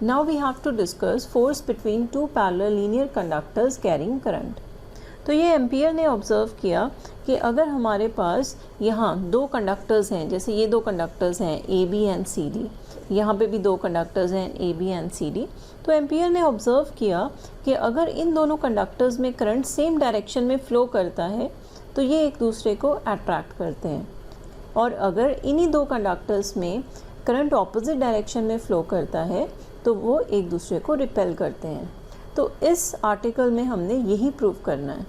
Now we have to discuss force between two parallel linear conductors carrying current. तो ये ampere ने observe किया कि अगर हमारे पास यहाँ दो कंडक्टर्स हैं, जैसे ये दो कंडक्टर्स हैं A B and C D, यहाँ पे भी दो कंडक्टर्स हैं A B and C D, तो एम्पियर ने ऑब्जर्व किया कि अगर इन दोनों कंडक्टर्स में करंट सेम डायरेक्शन में फ़्लो करता है तो ये एक दूसरे को अट्रैक्ट करते हैं, और अगर इन्हीं दो कंडक्टर्स में करंट ऑपोजिट डायरेक्शन में फ़्लो करता है तो वो एक दूसरे को रिपेल करते हैं। तो इस आर्टिकल में हमने यही प्रूव करना है।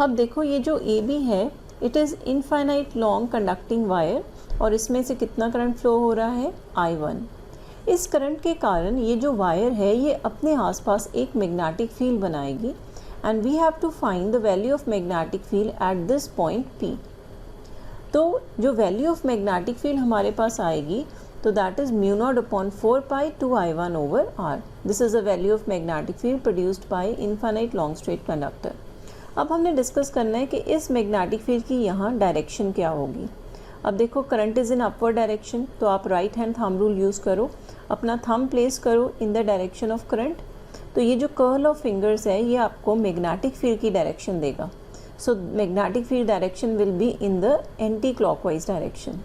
अब देखो ये जो ए बी है, it is infinite long conducting wire, और इसमें से कितना करंट फ्लो हो रहा है, I1। इस करंट के कारण ये जो वायर है ये अपने आसपास एक मैग्नेटिक फील्ड बनाएगी, and we have to find the value of magnetic field at this point P। तो जो वैल्यू ऑफ मैग्नेटिक फील्ड हमारे पास आएगी तो that is mu naught upon 4 pi 2I1 over R। This is the value of magnetic field produced by infinite long straight conductor. अब हमने discuss करना है कि इस मैग्नेटिक फील्ड की यहाँ डायरेक्शन क्या होगी। अब देखो current is in upward direction, तो आप right hand thumb rule use करो, अपना थंब प्लेस करो in the direction of current. तो ये जो कर्ल ऑफ फिंगर्स है ये आपको मैग्नेटिक फील्ड की डायरेक्शन देगा। So magnetic field direction will be in the anti clockwise direction.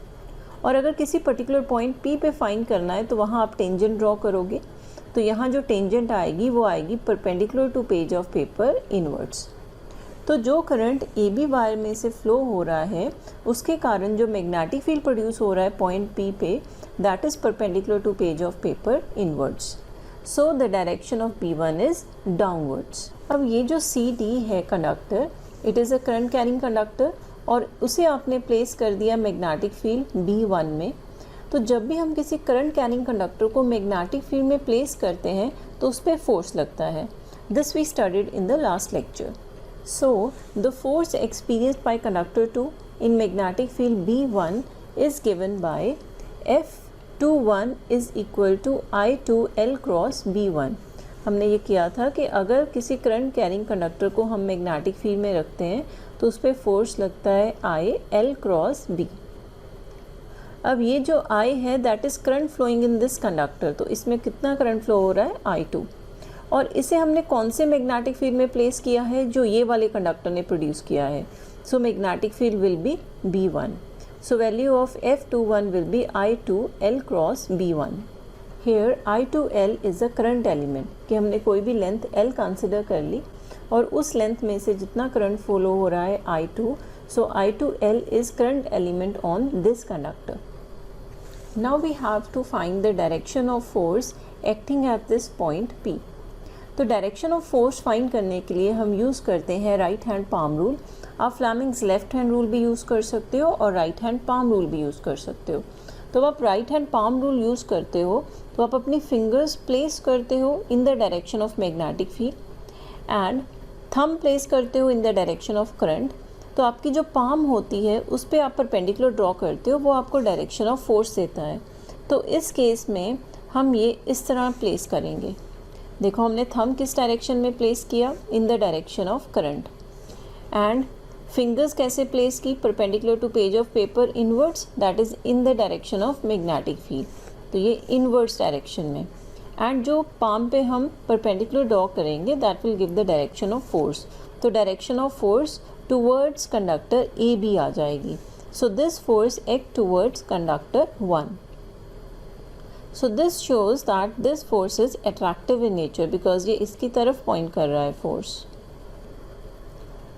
और अगर किसी पर्टिकुलर पॉइंट P पे फाइंड करना है तो वहाँ आप टेंजेंट ड्रॉ करोगे, तो यहाँ जो टेंजेंट आएगी वो आएगी perpendicular to page of paper inwards. तो जो करंट ए बी वायर में से फ्लो हो रहा है उसके कारण जो मैग्नेटिक फील्ड प्रोड्यूस हो रहा है पॉइंट P पे, that is perpendicular to page of paper inwards. So the direction of B1 is downwards. अब ये जो CD है conductor, it is a current carrying conductor, और उसे आपने प्लेस कर दिया मैग्नेटिक फील्ड B1 में। तो जब भी हम किसी करंट कैरिंग कंडक्टर को मैग्नेटिक फील्ड में प्लेस करते हैं तो उस पर फोर्स लगता है। This we studied in the last lecture. So the force experienced by conductor 2 in magnetic field B1 is given by F21 is equal to I2L cross B1। हमने ये किया था कि अगर किसी करंट कैरिंग कंडक्टर को हम मैग्नेटिक फील्ड में रखते हैं तो उस पर फोर्स लगता है I क्रॉस B। अब ये जो I है that is current flowing in this conductor, तो इसमें कितना करंट फ्लो हो रहा है, I2। और इसे हमने कौन से मैग्नेटिक फील्ड में प्लेस किया है, जो ये वाले कंडक्टर ने प्रोड्यूस किया है। So magnetic field will be B1। So value of F21 will be I2L cross B1। Here I2L is a current element, कि हमने कोई भी लेंथ L कंसिडर कर ली और उस लेंथ में से जितना करंट फॉलो हो रहा है I2, so I2L is current element on this conductor. Now we have to find the direction of force acting at this point P. तो डायरेक्शन ऑफ फोर्स फाइंड करने के लिए हम यूज़ करते हैं राइट हैंड पाम रूल। आप Fleming's left hand rule भी use कर सकते हो और राइट हैंड पाम रूल भी यूज़ कर सकते हो। तो आप right hand palm rule use करते हो तो आप अपनी फिंगर्स प्लेस करते हो इन the direction of magnetic field and thumb place करते हो इन द डायरेक्शन ऑफ करंट। तो आपकी जो पाम होती है उस पर आप परपेंडिकुलर ड्रॉ करते हो, वो आपको डायरेक्शन ऑफ फोर्स देता है। तो इस केस में हम ये इस तरह प्लेस करेंगे। देखो हमने थंब किस डायरेक्शन में प्लेस किया, in the direction of current, and fingers कैसे प्लेस की, perpendicular to page of paper inwards, that is in the direction of magnetic field, तो ये इनवर्ड्स डायरेक्शन में। एंड जो पाम पे हम परपेंडिकुलर ड्रॉ करेंगे that will give the direction of force. तो direction of force towards conductor A B आ जाएगी। So this force act towards conductor 1। So this shows that this force is attractive in nature because ये इसकी तरफ point कर रहा है force.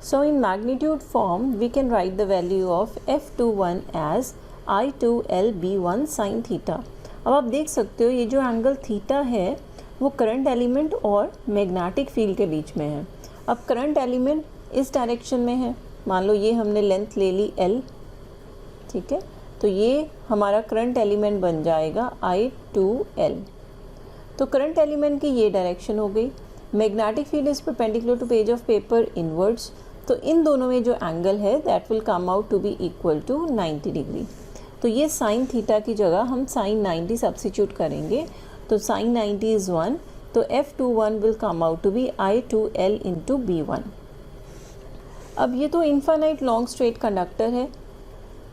So in magnitude form we can write the value of F21 as I2LB1 sin theta। अब आप देख सकते हो ये जो एंगल थीटा है वो करंट एलिमेंट और मैग्नेटिक फील्ड के बीच में है। अब करंट एलिमेंट इस डायरेक्शन में है, मान लो ये हमने लेंथ ले ली L, ठीक है, तो ये हमारा करंट एलिमेंट बन जाएगा I2L। तो करंट एलिमेंट की ये डायरेक्शन हो गई। Magnetic field is perpendicular to page of paper inwards, तो इन दोनों में जो एंगल है that will come out to be equal to 90 degree. तो ये साइन थीटा की जगह हम साइन 90 सब्सिट्यूट करेंगे, तो साइन 90 इज़ 1, तो F21 will come out to be I2L into B1। अब ये तो इनफाइनाइट लॉन्ग स्ट्रेट कंडक्टर है,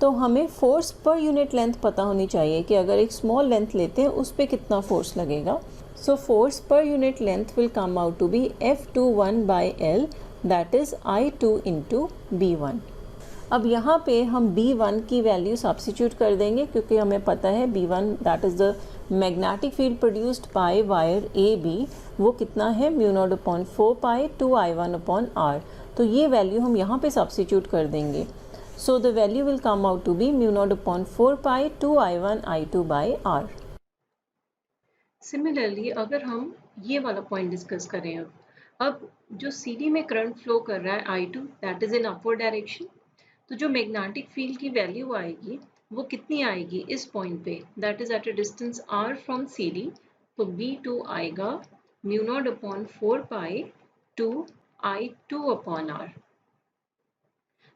तो हमें फोर्स पर यूनिट लेंथ पता होनी चाहिए कि अगर एक स्मॉल लेंथ लेते हैं उस पर कितना फोर्स लगेगा. So force per unit length will come out to be F21 by L, that is I2 into B1. अब यहाँ पे हम B1 की वैल्यू सब्स्टिट्यूट कर देंगे क्योंकि हमें पता है B1 that is the magnetic field produced by wire AB, वो कितना है μ0/4 पाई 2I1/R. तो ये वैल्यू हम यहाँ पे सब्स्टिट्यूट कर देंगे. So the value will come out to be μ0/4 pi 2I1I2/R. Similarly अगर हम ये वाला पॉइंट डिस्कस करें, अब जो CD में करंट फ्लो कर रहा है I2 that is in upward direction, तो जो मैग्नेटिक फील्ड की वैल्यू आएगी वो कितनी आएगी इस पॉइंट पे, that is at a distance R from CD. तो B2 आएगा μ0/4 पाई 2I2/R.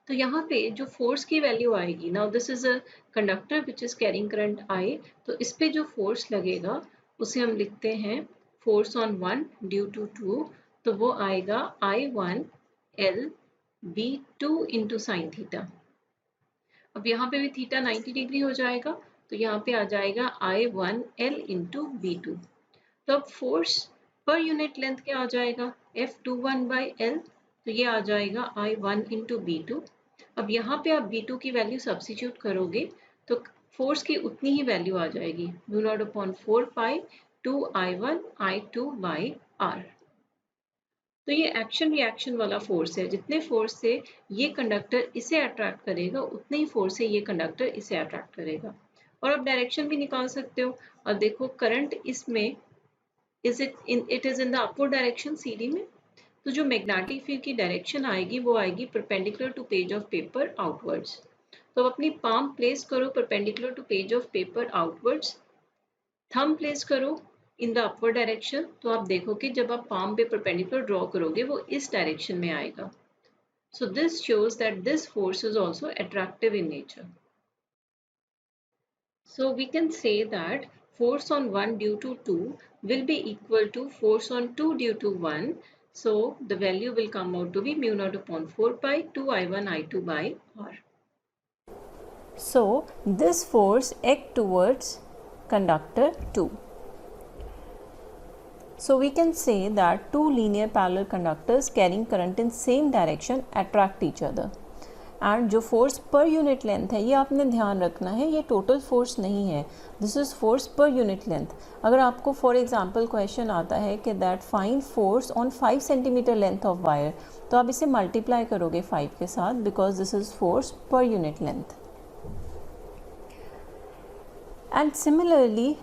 तो यहाँ पे जो फोर्स की वैल्यू आएगी, now this is a conductor which is carrying current I, तो इस पे जो फोर्स लगेगा उसे हम लिखते हैं फोर्स ऑन 1 ड्यू टू 2, तो वो आएगा I1 L B2 into sine theta. अब यहाँ पे भी थीटा 90 डिग्री हो जाएगा, तो यहाँ पे आ जाएगा I1 L इंटू B2. तो अब फोर्स पर यूनिट लेंथ क्या आ जाएगा F21 बाई L, तो ये आ जाएगा I1 इंटू B2. अब यहाँ पे आप B2 की वैल्यू सब्स्टिट्यूट करोगे तो फोर्स की उतनी ही वैल्यू आ जाएगी μ0/4 पाई 2I1I2/R. तो ये एक्शन रिएक्शन वाला फोर्स है, जितने फोर्स से ये कंडक्टर इसे अट्रैक्ट करेगा उतने ही फोर्स से ये कंडक्टर इसे अट्रैक्ट करेगा. और आप डायरेक्शन भी निकाल सकते हो. और देखो करंट इसमें it is in the upward direction CD में, तो जो मैग्नेटिक फील्ड की डायरेक्शन आएगी वो आएगी perpendicular to page of paper outwards. तो अब अपनी पाम प्लेस करो perpendicular to page of paper outwards, thumb place करो इन द अपवर्ड डायरेक्शन. तो आप देखोगे जब आप पाम पे परपेंडिकुलर ड्रॉ करोगे वो इस डायरेक्शन में आएगा. सो this shows that this force is also attractive in nature. So we can say that force on 1 due to 2 will be equal to force on 2 due to 1. So the value will come out to be μ0/4 pi 2I1I2/R. So this force act towards conductor 2. So we can say that two linear parallel conductors carrying current in same direction attract each other. And जो force per unit length है ये आपने ध्यान रखना है, ये total force नहीं है, this is force per unit length. अगर आपको फॉर एग्जांपल क्वेश्चन आता है कि that find force on 5 centimetre length of wire, तो आप इसे मल्टीप्लाई करोगे 5 के साथ because this is force per unit length. And similarly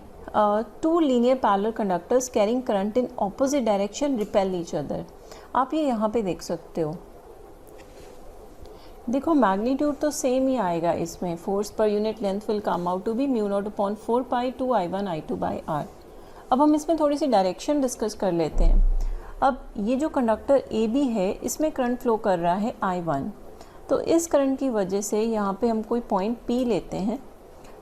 two linear parallel conductors carrying current in opposite direction repel each other. आप ये यहाँ पे देख सकते हो, देखो मैग्नीट्यूड तो सेम ही आएगा इसमें, force per unit length will come out to be μ0/4 pi 2I1I2/R. अब हम इसमें थोड़ी सी डायरेक्शन डिस्कस कर लेते हैं. अब ये जो कंडक्टर AB है इसमें करंट फ्लो कर रहा है I1, तो इस करंट की वजह से यहाँ पे हम कोई पॉइंट P लेते हैं.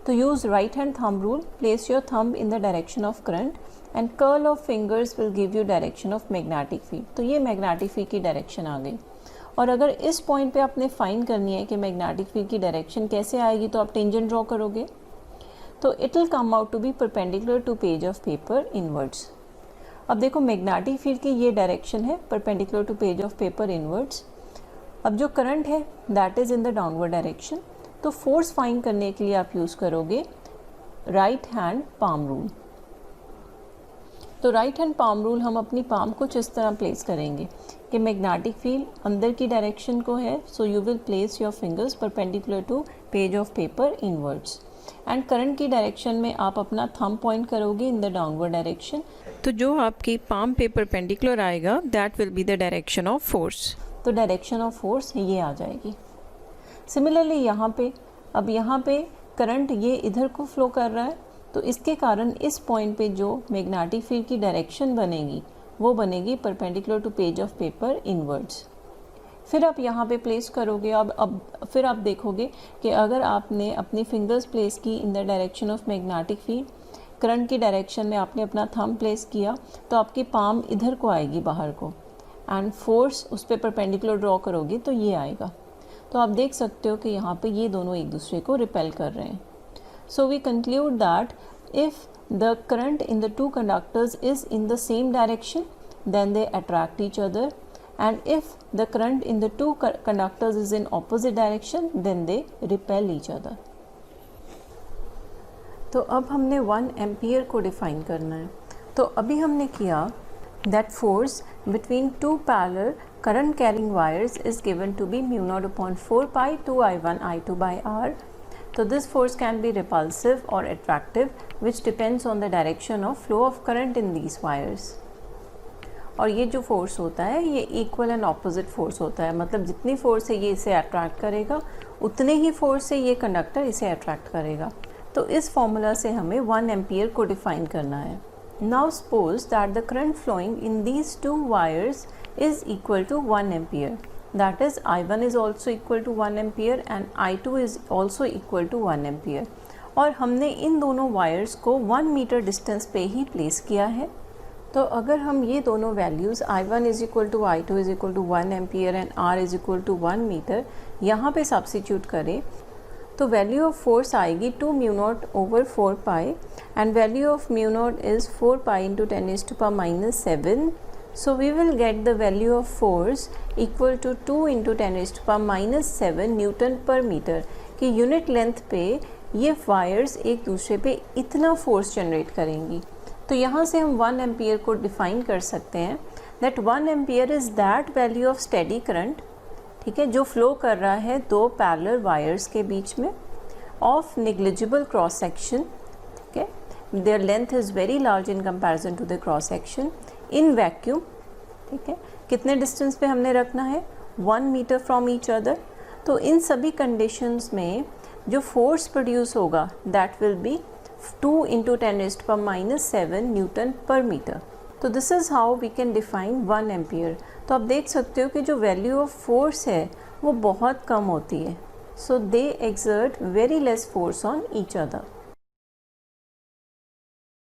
तो use right hand thumb rule, place your thumb in the direction of current and curl of fingers will give you direction of magnetic field. तो ये मैग्नेटिक फील्ड की डायरेक्शन आ गई. और अगर इस पॉइंट पे आपने फाइंड करनी है कि मैग्नेटिक फील्ड की डायरेक्शन कैसे आएगी, तो आप टेंजेंट ड्रॉ करोगे, तो it will come out to be perpendicular to page of paper inwards. अब देखो मैग्नेटिक फील्ड की ये डायरेक्शन है perpendicular to page of paper inwards. अब जो करंट है that is in the downward direction, तो फोर्स फाइंड करने के लिए आप यूज़ करोगे राइट हैंड पाम रूल. तो राइट हैंड पाम रूल हम अपनी पाम कुछ इस तरह प्लेस करेंगे कि मैग्नेटिक फील्ड अंदर की डायरेक्शन को है, so you will place your fingers perpendicular to page of paper inwards. And current की डायरेक्शन में आप अपना थंब पॉइंट करोगे इन द डाउनवर्ड डायरेक्शन, तो जो आपकी पाम पे परपेंडिकुलर आएगा that will be the direction of force. तो डायरेक्शन ऑफ फोर्स ये आ जाएगी. सिमिलरली यहाँ पे, अब यहाँ पे करंट ये इधर को फ्लो कर रहा है, तो इसके कारण इस पॉइंट पे जो मैग्नेटिक फील्ड की डायरेक्शन बनेगी वो बनेगी perpendicular to page of paper inwards. फिर आप यहाँ पे प्लेस करोगे. अब फिर आप देखोगे कि अगर आपने अपनी फिंगर्स प्लेस की इन the direction of magnetic field, current की डायरेक्शन में आपने अपना थंब प्लेस किया, तो आपकी पाम इधर को आएगी बाहर को, एंड फोर्स उस पर परपेंडिकुलर ड्रॉ करोगे तो ये आएगा. तो आप देख सकते हो कि यहाँ पे ये दोनों एक दूसरे को रिपेल कर रहे हैं. So we conclude that if the current in the two conductors is in the same direction then they attract each other, and if the current in the two conductors is in opposite direction then they repel each other. तो अब हमने 1 ampere को define करना है. तो अभी हमने किया that force between two parallel current carrying wires is given to be mu naught upon 4 pi 2I1 I2 by R. So this force can be repulsive or attractive, which depends on the direction of flow of current in these wires. और ये जो force होता है ये equal and opposite force होता है, मतलब जितनी फोर्स से ये इसे अट्रैक्ट करेगा उतने ही फोर्स से ये कंडक्टर इसे अट्रैक्ट करेगा. तो इस फॉर्मूला से हमें 1 एम्पियर को डिफाइन करना है. Now suppose that the current flowing in these two wires is equal to 1 ampere, that is I1 is also equal to 1 ampere and I2 is also equal to 1 ampere. और हमने इन दोनों wires को 1 metre distance पे ही place किया है. तो अगर हम ये दोनों values I1 is equal to I2 is equal to 1 ampere and R is equal to 1 metre यहाँ पे सब्स्टिट्यूट करें तो वैल्यू ऑफ फोर्स आएगी 2 mu naught over 4 pi and value of mu naught is 4 pi into 10⁻⁻⁷. So we will get the value of force equal to 2 into 10⁻⁷ newton per metre कि unit length पे ये wires एक दूसरे पे इतना force generate करेंगी. तो यहाँ से हम 1 एम्पियर को डिफाइन कर सकते हैं that 1 ampere is that value of steady current, ठीक है, जो फ्लो कर रहा है दो पैरेलल वायर्स के बीच में ऑफ नेग्लिजिबल क्रॉस सेक्शन, ठीक है, their length is very large in comparison to the cross section in vacuum. ठीक है, कितने डिस्टेंस पे हमने रखना है 1 मीटर फ्रॉम ईच अदर. तो इन सभी कंडीशंस में जो फोर्स प्रोड्यूस होगा that will be 2 into 10⁻⁷ newton per metre. तो this is how we can define 1 ampere. तो आप देख सकते हो कि जो वैल्यू ऑफ फोर्स है वो बहुत कम होती है. So they exert very less force on each other.